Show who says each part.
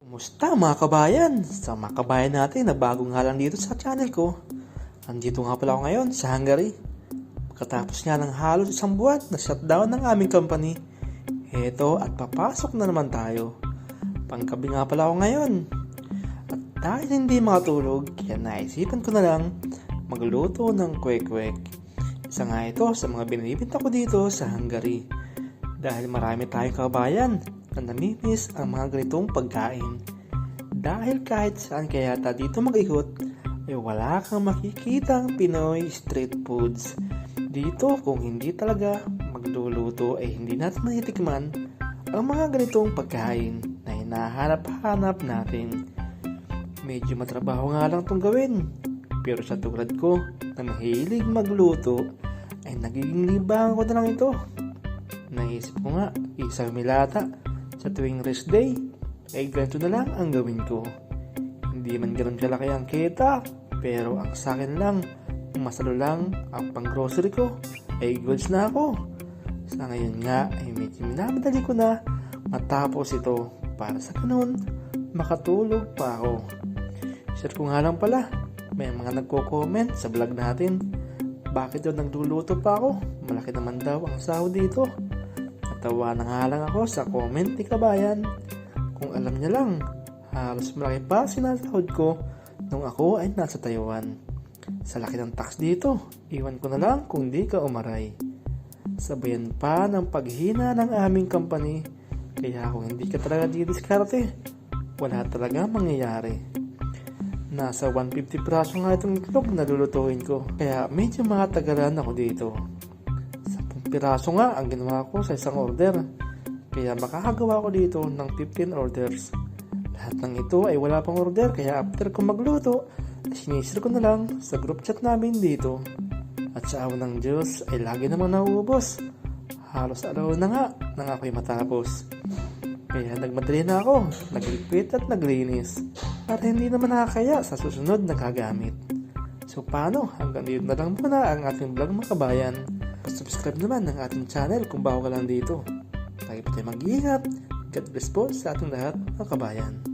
Speaker 1: Kumusta mga kabayan? Sa mga kabayan natin na bago nga lang dito sa channel ko. Andito nga pala ako ngayon sa Hungary. Pagkatapos nga ng halos isang buwan na shutdown ng aming company. Heto at papasok na naman tayo. Panggabi nga pala ako ngayon. At dahil hindi makatulog, kaya naisipan ko na lang magluto ng kwek-kwek. Isa nga ito sa mga binibinta ko dito sa Hungary. Dahil marami tayong kabayan na namimiss ang mga ganitong pagkain. Dahil kahit saan kaya dito mag-ikot, ay wala kang makikitang Pinoy street foods. Dito kung hindi talaga magluluto ay hindi natin matitikman ang mga ganitong pagkain na hinahanap-hanap natin. Medyo matrabaho nga lang itong gawin. Pero sa tulad ko na mahilig magluto, ay nagiging libangan ko na lang ito. Naisip ko nga, isang milata sa tuwing rest day, ay ganito na lang ang gawin ko. Hindi man ganun kalaki ang kita, pero ang sa akin lang, masalo lang ang pang grocery ko, ay goods na ako. Sa ngayon nga, ay medyo minamadali ko na matapos ito para sa ganun, makatulog pa ako. Share ko nga lang pala, may mga nagko-comment sa vlog natin, bakit daw nagluluto pa ako? Malaki naman daw ang sahod dito. Natawa na nga lang ako sa comment ni kabayan. Kung alam niya lang, halos malaki pa sinasahod ko nung ako ay nasa Taiwan. Sa laki ng tax dito, iwan ko na lang kung di ka umaray. Sabayan pa ng paghina ng aming company, kaya kung hindi ka talaga didiskarte, wala talaga mangyayari. Nasa 150 praso nga itong itlog na lulutuin ko, kaya medyo matagalan ako dito. Piraso nga ang ginawa ko sa isang order, kaya makakagawa ko dito ng 15 orders. Lahat ng ito ay wala pang order, kaya after ko magluto, sinishare ko na lang sa group chat namin dito. At sa awa ng Diyos ay lagi namang nauubos. Halos alaw na nga nang ako'y matapos. Kaya nagmadali na ako, nagligpit at naglinis para hindi naman nakakaya sa susunod na gagamit. So paano? Hanggang dito na lang muna ang ating vlog mga kabayan. Subscribe naman ng ating channel kung bago ka lang dito. Tayo po tayo mag-iingat. God bless po sa ating lahat mga kabayan.